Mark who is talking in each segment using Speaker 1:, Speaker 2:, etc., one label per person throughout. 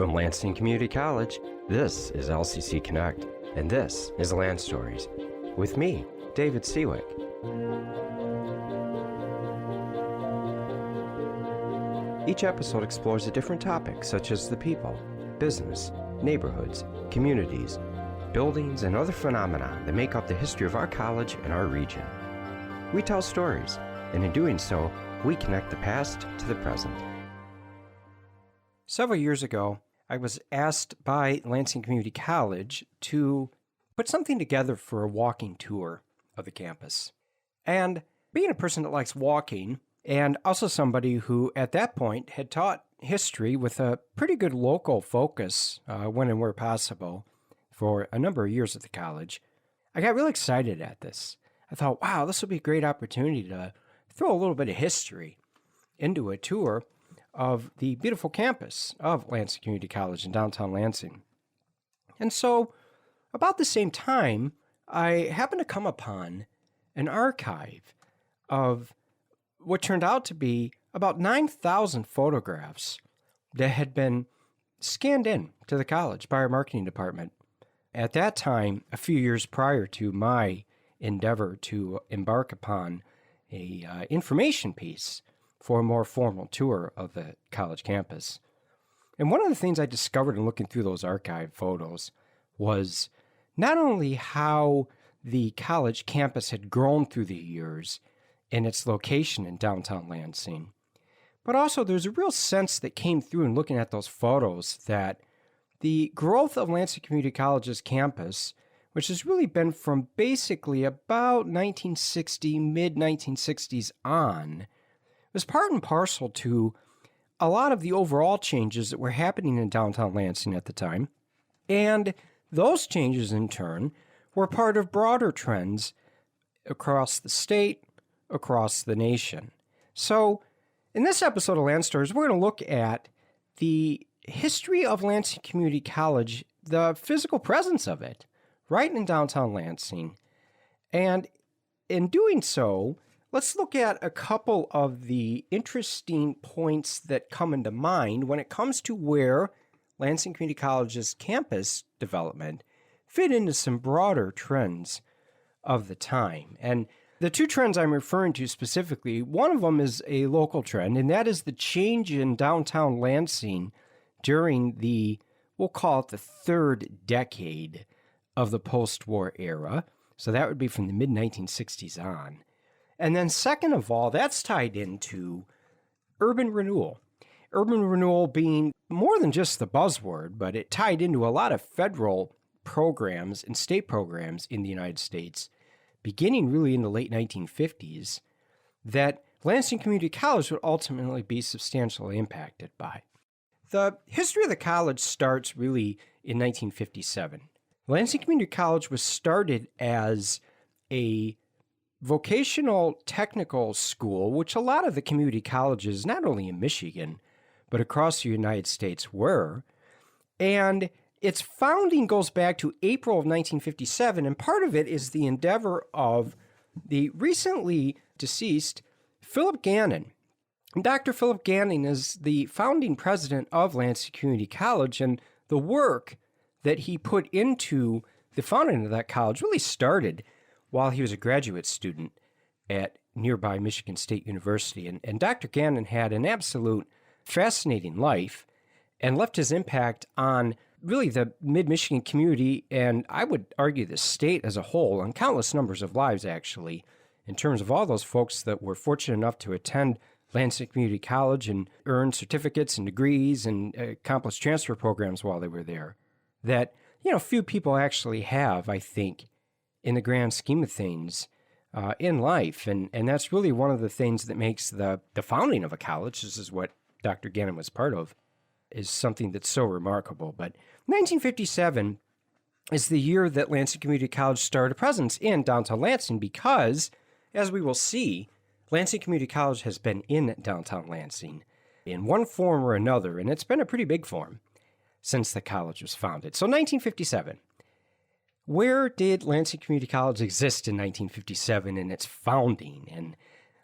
Speaker 1: From Lansing Community College, this is LCC Connect, and this is Lanstories, with me, David Siwik. Each episode explores a different topic, such as the people, business, neighborhoods, communities, buildings, and other phenomena that make up the history of our college and our region. We tell stories, and in doing so, we connect the past to the present. Several years ago, I was asked by Lansing Community College to put something together for a walking tour of the campus. And being a person that likes walking, and also somebody who at that point had taught history with a pretty good local focus when and where possible for a number of years at the college, I got really excited at this. I thought, wow, this would be a great opportunity to throw a little bit of history into a tour of the beautiful campus of Lansing Community College in downtown Lansing. And so, about the same time, I happened to come upon an archive of what turned out to be about 9,000 photographs that had been scanned in to the college by our marketing department. At that time, a few years prior to my endeavor to embark upon a information piece for a more formal tour of the college campus. And one of the things I discovered in looking through those archive photos was not only how the college campus had grown through the years in its location in downtown Lansing, but also there's a real sense that came through in looking at those photos that the growth of Lansing Community College's campus, which has really been from basically about 1960, mid-1960s on, was part and parcel to a lot of the overall changes that were happening in downtown Lansing at the time. And those changes, in turn, were part of broader trends across the state, across the nation. So, in this episode of Lanstories, we're going to look at the history of Lansing Community College, the physical presence of it, right in downtown Lansing. And in doing so, let's look at a couple of the interesting points that come into mind when it comes to where Lansing Community College's campus development fit into some broader trends of the time. And the two trends I'm referring to specifically, one of them is a local trend, and that is the change in downtown Lansing during we'll call it the third decade of the post-war era. So that would be from the mid-1960s on. And then second of all, that's tied into urban renewal. Urban renewal being more than just the buzzword, but it tied into a lot of federal programs and state programs in the United States, beginning really in the late 1950s, that Lansing Community College would ultimately be substantially impacted by. The history of the college starts really in 1957. Lansing Community College was started as a vocational technical school, which a lot of the community colleges, not only in Michigan, but across the United States were. And its founding goes back to April of 1957, and part of it is the endeavor of the recently deceased Philip Gannon. Dr. Philip Gannon is the founding president of Lansing Community College, and the work that he put into the founding of that college really started while he was a graduate student at nearby Michigan State University. And Dr. Gannon had an absolute fascinating life and left his impact on really the mid-Michigan community, and I would argue the state as a whole, on countless numbers of lives, actually, in terms of all those folks that were fortunate enough to attend Lansing Community College and earn certificates and degrees and accomplish transfer programs while they were there, that, few people actually have, I think, in the grand scheme of things in life. And that's really one of the things that makes the founding of a college, this is what Dr. Gannon was part of, is something that's so remarkable. But 1957 is the year that Lansing Community College started a presence in downtown Lansing because, as we will see, Lansing Community College has been in downtown Lansing in one form or another, and it's been a pretty big form since the college was founded. So 1957. Where did Lansing Community College exist in 1957 in its founding? And,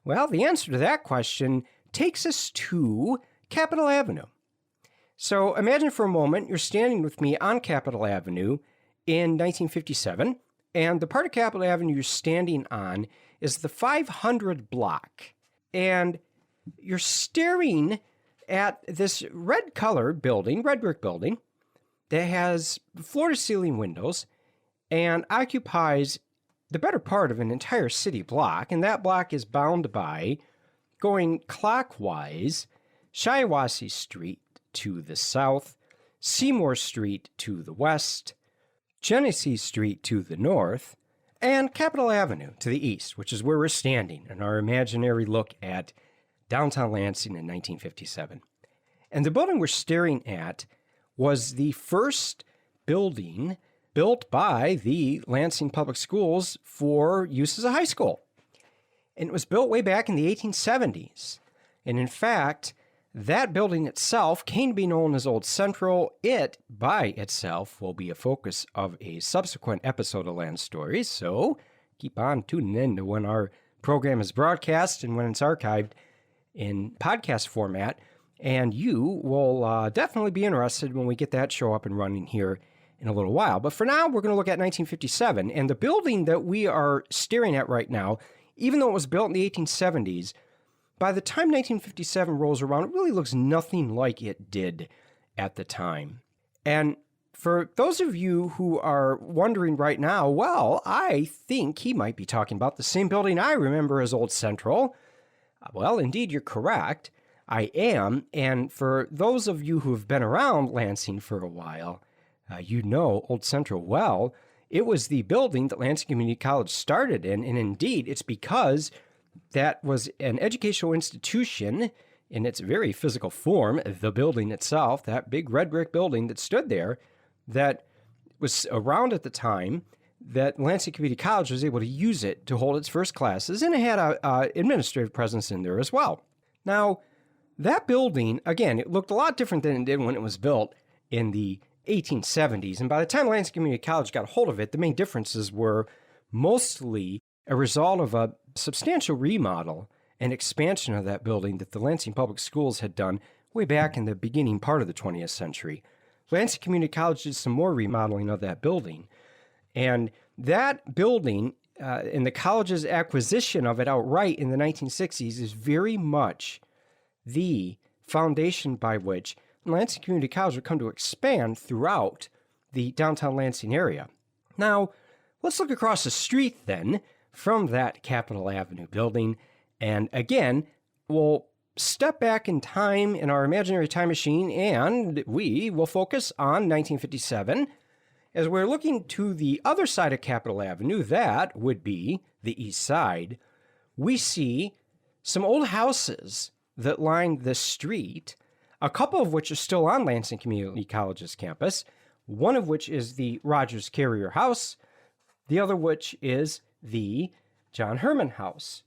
Speaker 1: well, the answer to that question takes us to Capitol Avenue. So imagine for a moment you're standing with me on Capitol Avenue in 1957, and the part of Capitol Avenue you're standing on is the 500 block. And you're staring at this red-colored building, red brick building, that has floor-to-ceiling windows and occupies the better part of an entire city block. And that block is bound by, going clockwise, Shiawassee Street to the south, Seymour Street to the west, Genesee Street to the north, and Capitol Avenue to the east, which is where we're standing in our imaginary look at downtown Lansing in 1957. And the building we're staring at was the first building built by the Lansing Public Schools for use as a high school. And it was built way back in the 1870s. And in fact, that building itself came to be known as Old Central. It, by itself, will be a focus of a subsequent episode of Lanstories, so keep on tuning in to when our program is broadcast and when it's archived in podcast format, and you will definitely be interested when we get that show up and running here in a little while. But for now, we're going to look at 1957, and the building that we are staring at right now, even though it was built in the 1870s, by the time 1957 rolls around, it really looks nothing like it did at the time. And for those of you who are wondering right now, well, I think he might be talking about the same building I remember as Old Central. Well, indeed, you're correct. I am. And for those of you who have been around Lansing for a while, you know Old Central well. It was the building that Lansing Community College started in. And indeed, it's because that was an educational institution in its very physical form, the building itself, that big red brick building that stood there, that was around at the time, that Lansing Community College was able to use it to hold its first classes, and it had an administrative presence in there as well. Now, that building, again, it looked a lot different than it did when it was built in the 1870s, and by the time Lansing Community College got a hold of it, the main differences were mostly a result of a substantial remodel and expansion of that building that the Lansing Public Schools had done way back in the beginning part of the 20th century. Lansing Community College did some more remodeling of that building. And that building and the college's acquisition of it outright in the 1960s is very much the foundation by which Lansing Community College would come to expand throughout the downtown Lansing area. Now, let's look across the street then from that Capitol Avenue building. And again, we'll step back in time in our imaginary time machine, and we will focus on 1957. As we're looking to the other side of Capitol Avenue, that would be the east side, we see some old houses that line the street, a couple of which are still on Lansing Community College's campus, one of which is the Rogers-Carrier House, the other which is the John Herrmann House.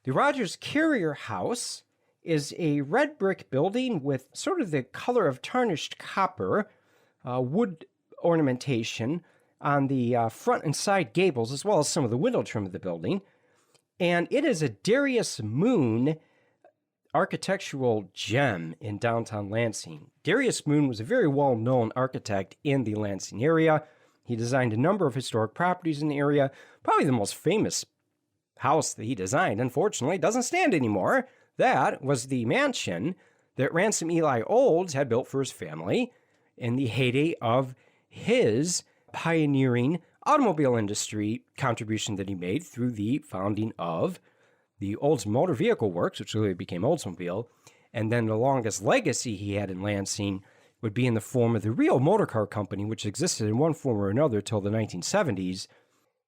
Speaker 1: The Rogers-Carrier House is a red brick building with sort of the color of tarnished copper, wood ornamentation on the front and side gables, as well as some of the window trim of the building. And it is a Darius Moon architectural gem in downtown Lansing. Darius Moon was a very well-known architect in the Lansing area. He designed a number of historic properties in the area. Probably the most famous house that he designed, unfortunately, doesn't stand anymore. That was the mansion that Ransom Eli Olds had built for his family in the heyday of his pioneering automobile industry contribution that he made through the founding of the Olds Motor Vehicle Works, which later became Oldsmobile. And then the longest legacy he had in Lansing would be in the form of the Rio Motor Car Company, which existed in one form or another till the 1970s.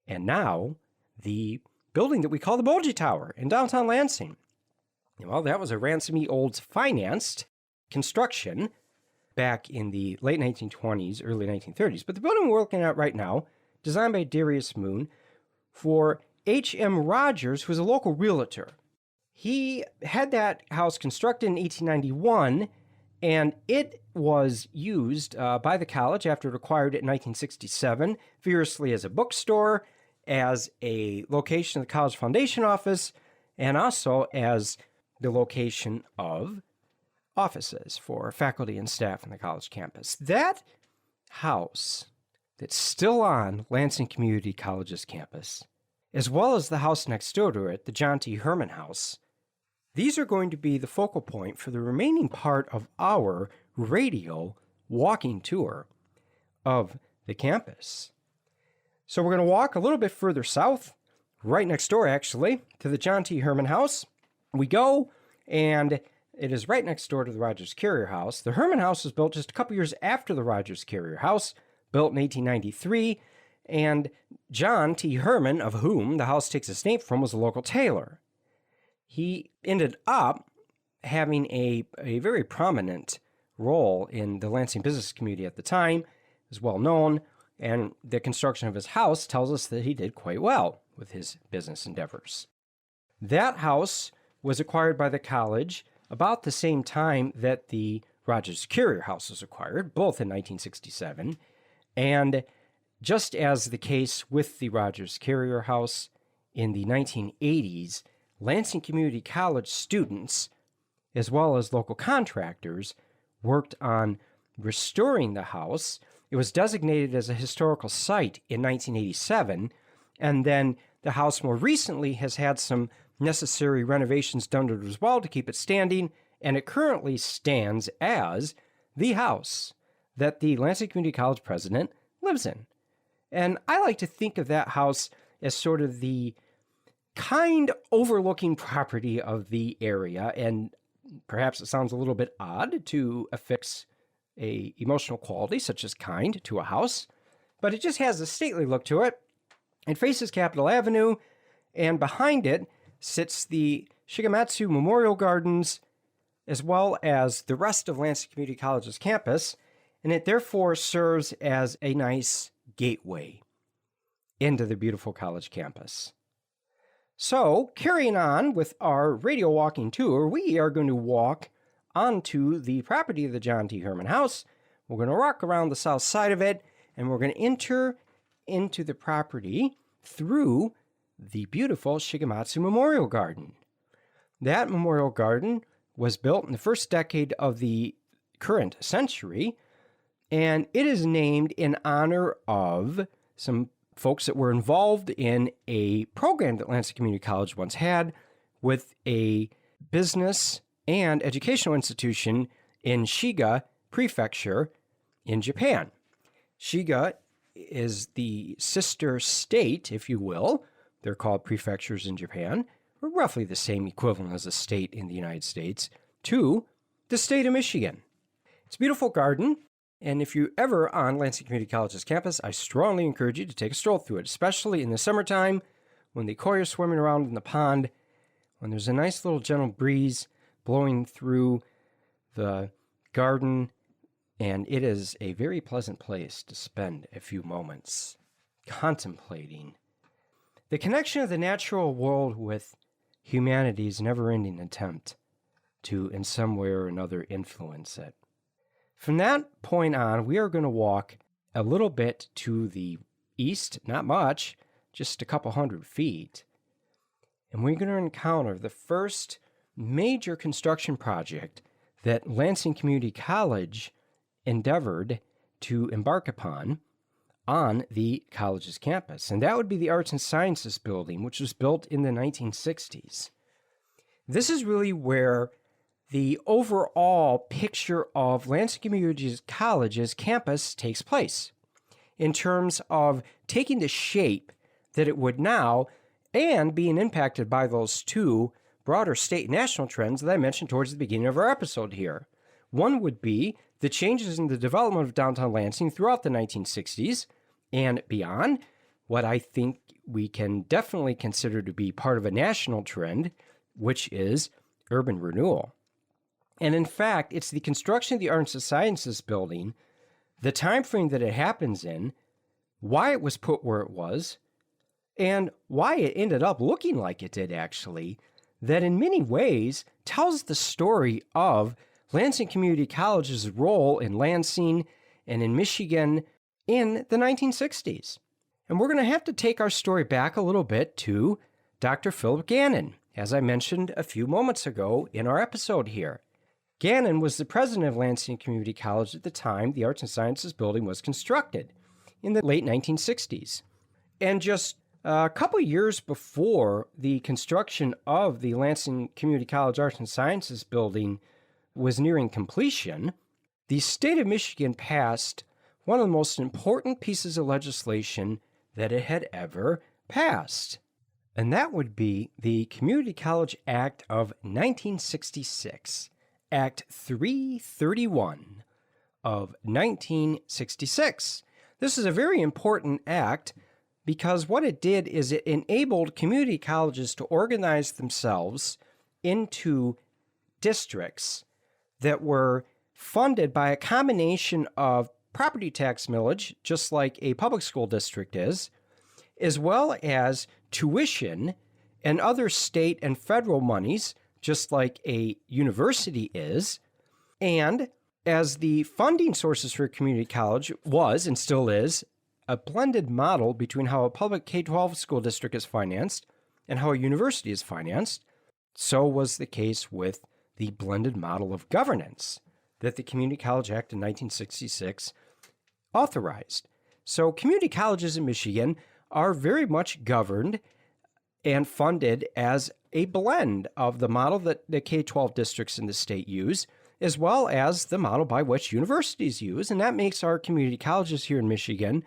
Speaker 1: And now, the building that we call the Bogie Tower in downtown Lansing. Well, that was a Ransom E. Olds financed construction back in the late 1920s, early 1930s. But the building we're looking at right now, designed by Darius Moon for H.M. Rogers, who was a local realtor. He had that house constructed in 1891, and it was used by the college after it acquired it in 1967, furiously as a bookstore, as a location of the college foundation office, and also as the location of offices for faculty and staff on the college campus. That house that's still on Lansing Community College's campus, as well as the house next door to it, the John T. Herrmann House, these are going to be the focal point for the remaining part of our radio walking tour of the campus. So we're going to walk a little bit further south, right next door actually, to the John T. Herrmann House. We go, and it is right next door to the Rogers-Carrier House. The Herrmann House was built just a couple years after the Rogers-Carrier House, built in 1893, and John T. Herrmann, of whom the house takes its name from, was a local tailor. He ended up having a very prominent role in the Lansing business community at the time. He was well known, and the construction of his house tells us that he did quite well with his business endeavors. That house was acquired by the college about the same time that the Rogers-Carrier House was acquired, both in 1967, and just as the case with the Rogers-Carrier House in the 1980s, Lansing Community College students, as well as local contractors, worked on restoring the house. It was designated as a historical site in 1987, and then the house more recently has had some necessary renovations done to it as well to keep it standing, and it currently stands as the house that the Lansing Community College president lives in. And I like to think of that house as sort of the kind overlooking property of the area, and perhaps it sounds a little bit odd to affix a emotional quality such as kind to a house, but it just has a stately look to it. It faces Capitol Avenue, and behind it sits the Shigematsu Memorial Gardens, as well as the rest of Lansing Community College's campus, and it therefore serves as a nice gateway into the beautiful college campus. So, carrying on with our radio walking tour, we are going to walk onto the property of the John T. Herrmann House. We're going to walk around the south side of it, and we're going to enter into the property through the beautiful Shigematsu Memorial Garden. That memorial garden was built in the first decade of the current century, and it is named in honor of some folks that were involved in a program that Lansing Community College once had with a business and educational institution in Shiga Prefecture in Japan. Shiga is the sister state, if you will. They're called prefectures in Japan, or roughly the same equivalent as a state in the United States, to the state of Michigan. It's a beautiful garden, and if you're ever on Lansing Community College's campus, I strongly encourage you to take a stroll through it, especially in the summertime when the koi are swimming around in the pond, when there's a nice little gentle breeze blowing through the garden, and it is a very pleasant place to spend a few moments contemplating the connection of the natural world with humanity's never-ending attempt to, in some way or another, influence it. From that point on, we are going to walk a little bit to the east, not much, just a couple hundred feet, and we're going to encounter the first major construction project that Lansing Community College endeavored to embark upon on the college's campus, and that would be the Arts and Sciences building, which was built in the 1960s. This is really where the overall picture of Lansing Community College's campus takes place, in terms of taking the shape that it would now and being impacted by those two broader state and national trends that I mentioned towards the beginning of our episode here. One would be the changes in the development of downtown Lansing throughout the 1960s and beyond, what I think we can definitely consider to be part of a national trend, which is urban renewal. And in fact, it's the construction of the Arts and Sciences building, the time frame that it happens in, why it was put where it was, and why it ended up looking like it did actually, that in many ways tells the story of Lansing Community College's role in Lansing and in Michigan in the 1960s. And we're going to have to take our story back a little bit to Dr. Philip Gannon, as I mentioned a few moments ago in our episode here. Gannon was the president of Lansing Community College at the time the Arts and Sciences building was constructed in the late 1960s. And just a couple years before the construction of the Lansing Community College Arts and Sciences building was nearing completion, the state of Michigan passed one of the most important pieces of legislation that it had ever passed. And that would be the Community College Act of 1966, Act 331 of 1966. This is a very important act because what it did is it enabled community colleges to organize themselves into districts that were funded by a combination of property tax millage, just like a public school district is, as well as tuition and other state and federal monies, just like a university is. And as the funding sources for a community college was and still is a blended model between how a public K-12 school district is financed and how a university is financed, so was the case with the blended model of governance that the Community College Act of 1966 authorized. So community colleges in Michigan are very much governed and funded as a blend of the model that the K-12 districts in the state use, as well as the model by which universities use. And that makes our community colleges here in Michigan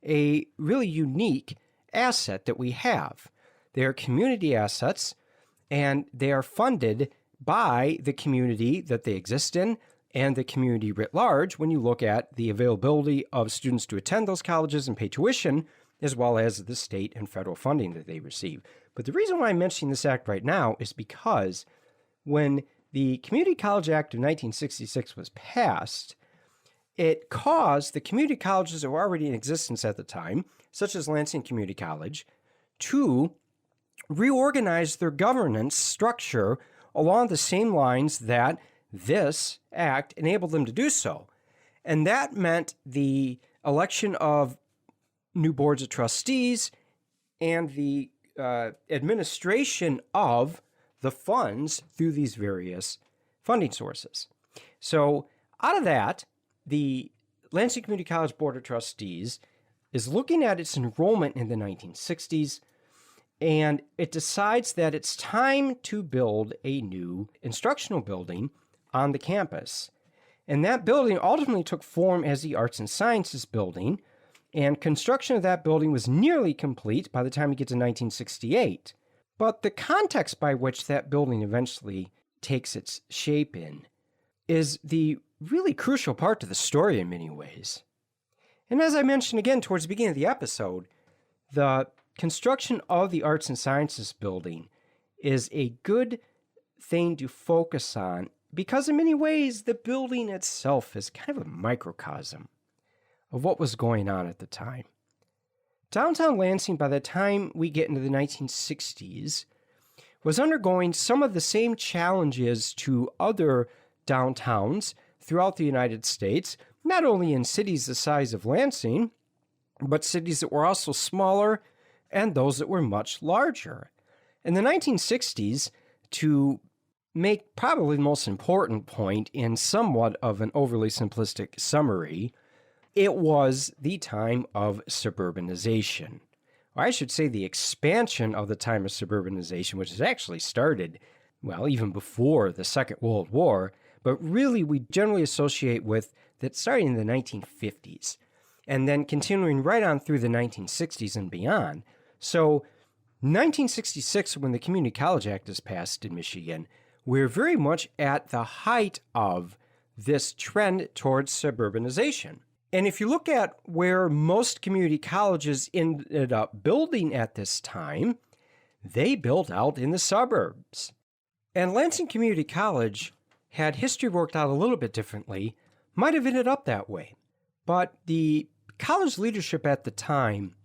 Speaker 1: a really unique asset that we have. They are community assets, and they are funded by the community that they exist in and the community writ large when you look at the availability of students to attend those colleges and pay tuition, as well as the state and federal funding that they receive. But the reason why I'm mentioning this act right now is because when the Community College Act of 1966 was passed, it caused the community colleges that were already in existence at the time, such as Lansing Community College, to reorganize their governance structure along the same lines that this act enabled them to do so. And that meant the election of new boards of trustees and the administration of the funds through these various funding sources. So out of that, the Lansing Community College Board of Trustees is looking at its enrollment in the 1960s, and it decides that it's time to build a new instructional building on the campus. And that building ultimately took form as the Arts and Sciences building, and construction of that building was nearly complete by the time we get to 1968. But the context by which that building eventually takes its shape in is the really crucial part to the story in many ways. And as I mentioned again towards the beginning of the episode, the construction of the Arts and Sciences building is a good thing to focus on because in many ways the building itself is kind of a microcosm of what was going on at the time. Downtown Lansing, by the time we get into the 1960s, was undergoing some of the same challenges to other downtowns throughout the United States, not only in cities the size of Lansing, but cities that were also smaller and those that were much larger. In the 1960s, to make probably the most important point in somewhat of an overly simplistic summary, it was the time of suburbanization. Or I should say the expansion of the time of suburbanization, which has actually started, well, even before the Second World War, but really we generally associate with that starting in the 1950s and then continuing right on through the 1960s and beyond. So 1966, when the Community College Act is passed in Michigan, we're very much at the height of this trend towards suburbanization. And if you look at where most community colleges ended up building at this time, they built out in the suburbs. And Lansing Community College, had history worked out a little bit differently, might have ended up that way. But the college leadership at the time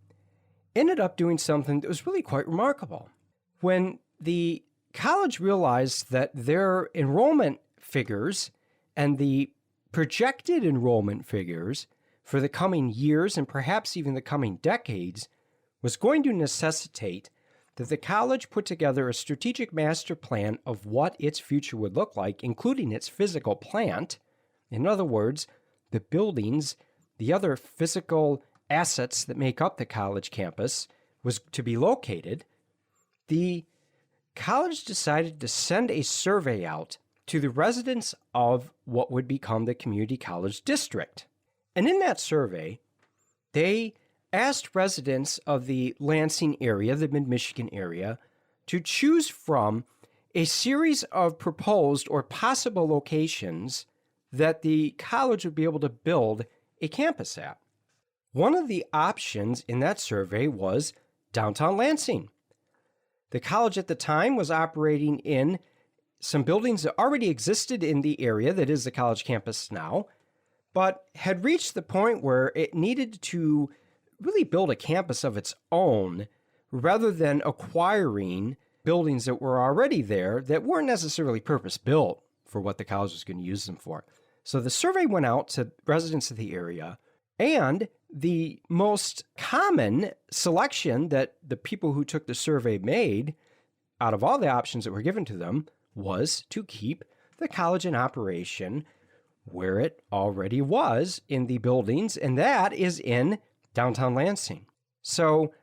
Speaker 1: ended up doing something that was really quite remarkable. When the college realized that their enrollment figures and the projected enrollment figures for the coming years and perhaps even the coming decades was going to necessitate that the college put together a strategic master plan of what its future would look like, including its physical plant. In other words, the buildings, the other physical assets that make up the college campus was to be located. The college decided to send a survey out to the residents of what would become the community college district. And in that survey, they asked residents of the Lansing area, the Mid-Michigan area, to choose from a series of proposed or possible locations that the college would be able to build a campus at. One of the options in that survey was downtown Lansing. The college at the time was operating in some buildings that already existed in the area that is the college campus now, but had reached the point where it needed to really build a campus of its own rather than acquiring buildings that were already there that weren't necessarily purpose-built for what the college was going to use them for. So the survey went out to residents of the area, and the most common selection that the people who took the survey made out of all the options that were given to them was to keep the college in operation where it already was in the buildings, and that is in downtown Lansing. So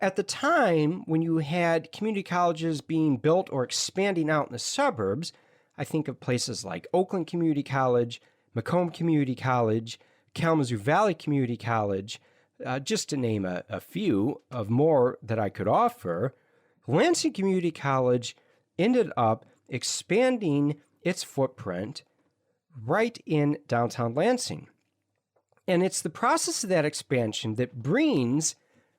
Speaker 1: at the time when you had community colleges being built or expanding out in the suburbs, I think of places like Oakland Community College, Macomb Community College, Kalamazoo Valley Community College, just to name a few of more that I could offer. Lansing Community College ended up expanding its footprint right in downtown Lansing. And it's the process of that expansion that brings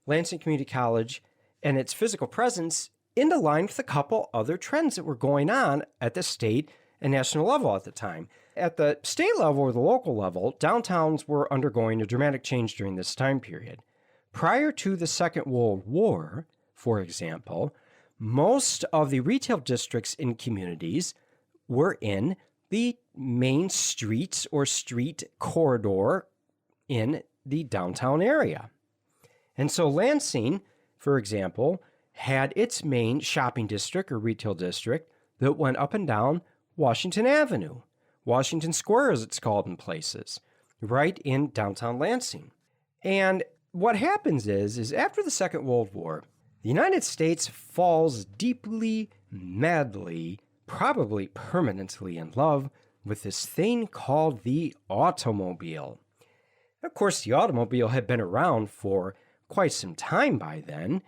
Speaker 1: Lansing Community College and its physical presence into line with a couple other trends that were going on at the state and national level at the time. At the state level or the local level, downtowns were undergoing a dramatic change during this time period. Prior to the Second World War, for example, most of the retail districts in communities were in the main streets or street corridor in the downtown area. And so Lansing, for example, had its main shopping district or retail district that went up and down Washington Avenue, Washington Square as it's called in places, right in downtown Lansing. And what happens is after the Second World War, the United States falls deeply, madly, probably permanently in love with this thing called the automobile. Of course, the automobile had been around for quite some time by then.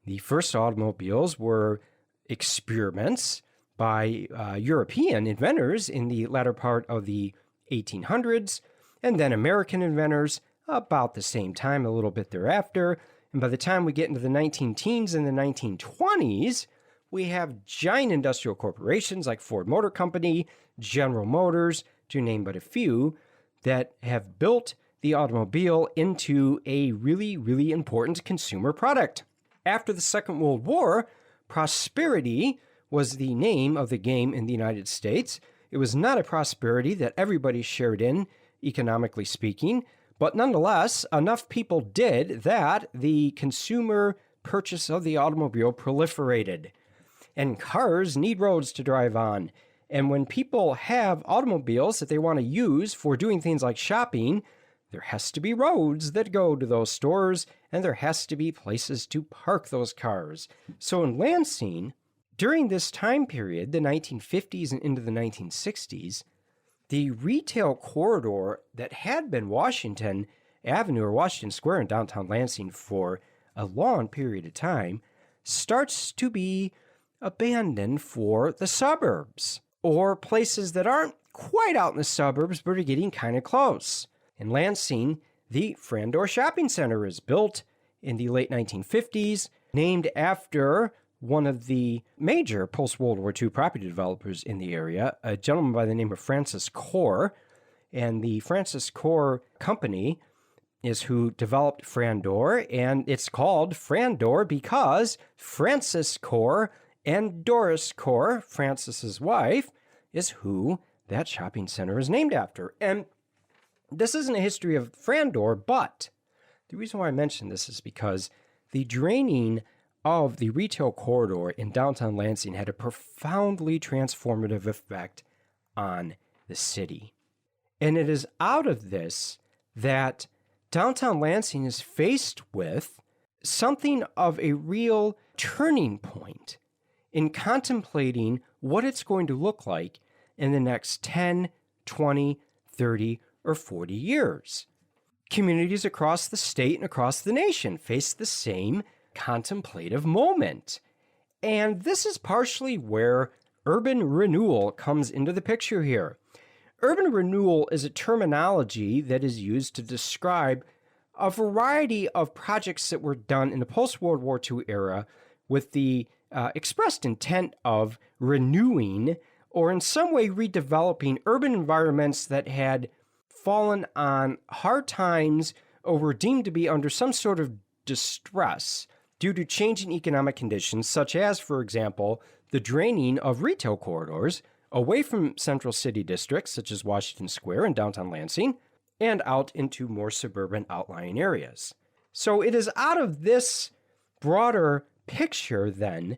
Speaker 1: The first automobiles were experiments by European inventors in the latter part of the 1800s, and then American inventors about the same time, a little bit thereafter. And by the time we get into the 19-teens and the 1920s, we have giant industrial corporations like Ford Motor Company, General Motors, to name but a few, that have built the automobile into a really, really important consumer product. After the Second World War, prosperity was the name of the game in the United States. It was not a prosperity that everybody shared in, economically speaking, but nonetheless, enough people did that the consumer purchase of the automobile proliferated. And cars need roads to drive on. And when people have automobiles that they want to use for doing things like shopping, there has to be roads that go to those stores, and there has to be places to park those cars. So in Lansing, during this time period, the 1950s and into the 1960s, the retail corridor that had been Washington Avenue or Washington Square in downtown Lansing for a long period of time starts to be abandoned for the suburbs or places that aren't quite out in the suburbs but are getting kind of close. In Lansing, the Frandor Shopping Center is built in the late 1950s, named after one of the major post-World War II property developers in the area, a gentleman by the name of Francis Core. And the Francis Core Company is who developed Frandor, and it's called Frandor because Francis Core and Doris Core, Francis's wife, is who that shopping center is named after. And this isn't a history of Frandor, but the reason why I mention this is because the draining of the retail corridor in downtown Lansing had a profoundly transformative effect on the city. And it is out of this that downtown Lansing is faced with something of a real turning point in contemplating what it's going to look like in the next 10, 20, 30, or 40 years. Communities across the state and across the nation face the same contemplative moment. And this is partially where urban renewal comes into the picture here. Urban renewal is a terminology that is used to describe a variety of projects that were done in the post-World War II era with the expressed intent of renewing or in some way redeveloping urban environments that had fallen on hard times or were deemed to be under some sort of distress due to changing economic conditions, such as, for example, the draining of retail corridors away from central city districts such as Washington Square and downtown Lansing and out into more suburban outlying areas. So it is out of this broader picture, then,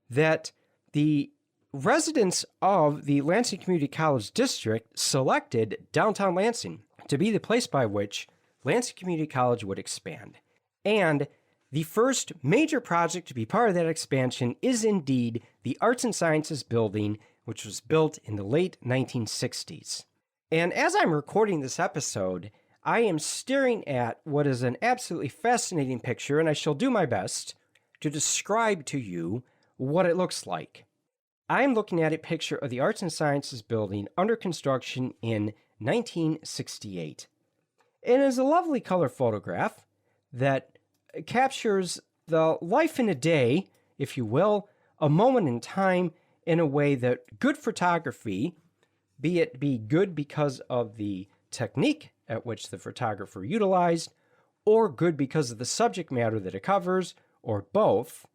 Speaker 1: that the residents of the Lansing Community College district selected downtown Lansing to be the place by which Lansing Community College would expand. And the first major project to be part of that expansion is indeed the Arts and Sciences Building, which was built in the late 1960s. And as I'm recording this episode, I am staring at what is an absolutely fascinating picture, and I shall do my best to describe to you what it looks like. I'm looking at a picture of the Arts and Sciences Building under construction in 1968. It is a lovely color photograph that captures the life in a day, if you will, a moment in time in a way that good photography, be it be good because of the technique at which the photographer utilized, or good because of the subject matter that it covers, or both,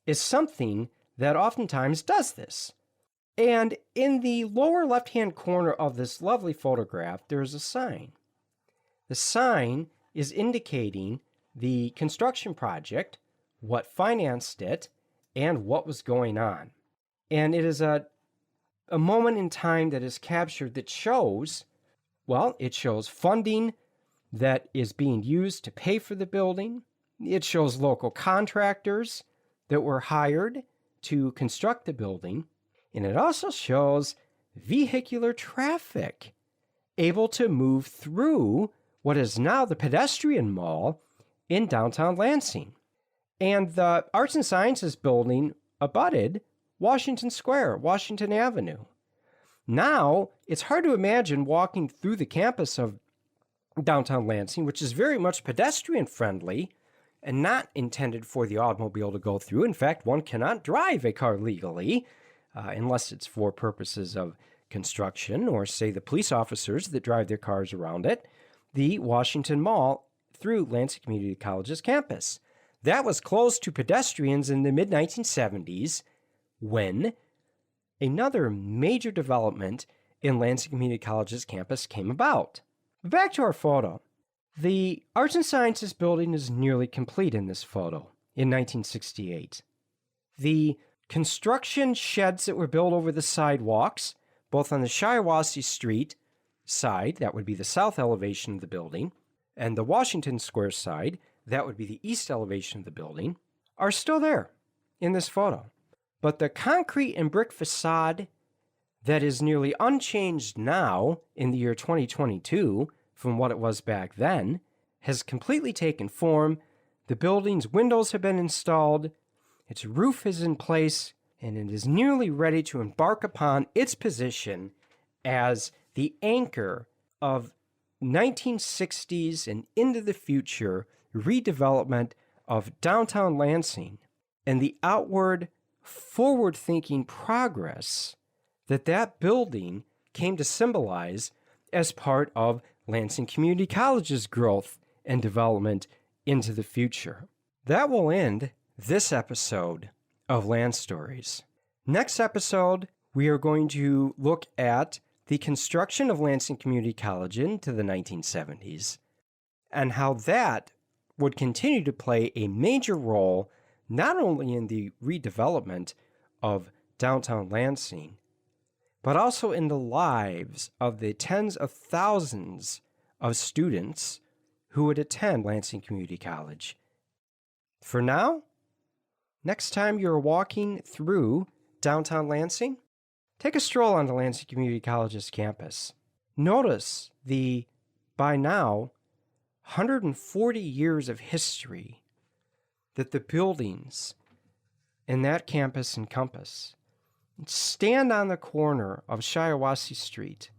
Speaker 1: is something that oftentimes does this. And in the lower left-hand corner of this lovely photograph, there is a sign. The sign is indicating the construction project, what financed it, and what was going on. And it is a moment in time that is captured that shows, well, it shows funding that is being used to pay for the building. It shows local contractors that were hired to construct the building. And it also shows vehicular traffic able to move through what is now the pedestrian mall in downtown Lansing. And the Arts and Sciences Building abutted Washington Square, Washington Avenue. Now, it's hard to imagine walking through the campus of downtown Lansing, which is very much pedestrian friendly and not intended for the automobile to go through. In fact, one cannot drive a car legally unless it's for purposes of construction or, say, the police officers that drive their cars around it, the Washington Mall through Lansing Community College's campus. That was closed to pedestrians in the mid-1970s when another major development in Lansing Community College's campus came about. Back to our photo. The Arts and Sciences Building is nearly complete in this photo in 1968. The construction sheds that were built over the sidewalks, both on the Shiawassee Street side, that would be the south elevation of the building, and the Washington Square side, that would be the east elevation of the building, are still there in this photo. But the concrete and brick facade that is nearly unchanged now in the year 2022 from what it was back then has completely taken form. The building's windows have been installed, its roof is in place, and it is nearly ready to embark upon its position as the anchor of 1960s and into the future redevelopment of downtown Lansing and the outward, forward-thinking progress that that building came to symbolize as part of Lansing Community College's growth and development into the future. That will end this episode of Lanstories. Next episode, we are going to look at the construction of Lansing Community College into the 1970s and how that would continue to play a major role not only in the redevelopment of downtown Lansing, but also in the lives of the tens of thousands of students who would attend Lansing Community College. For now, next time you're walking through downtown Lansing, take a stroll on the Lansing Community College's campus. Notice the, by now, 140 years of history that the buildings in that campus encompass. Stand on the corner of Shiawassee Street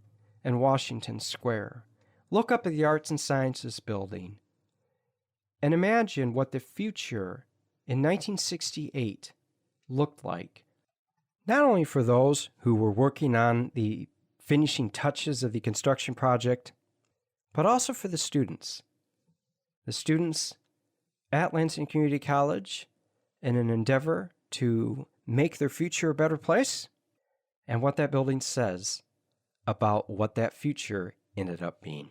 Speaker 1: and Washington Square. Look up at the Arts and Sciences building and imagine what the future in 1968 looked like. Not only for those who were working on the finishing touches of the construction project, but also for the students. The students at Lansing Community College in an endeavor to make their future a better place, and what that building says about what that future ended up being.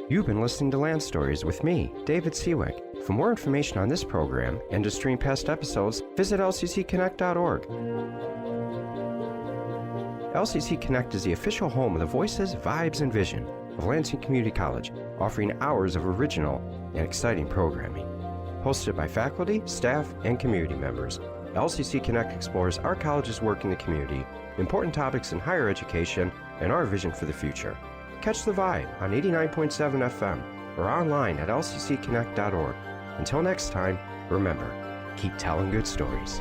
Speaker 1: You've been listening to Lanstories with me, David Siwik. For more information on this program and to stream past episodes, visit lccconnect.org. LCC Connect is the official home of the voices, vibes, and vision of Lansing Community College, offering hours of original and exciting programming. Hosted by faculty, staff, and community members, LCC Connect explores our college's work in the community, important topics in higher education, and our vision for the future. Catch the vibe on 89.7 FM or online at lccconnect.org. Until next time, remember, keep telling good stories.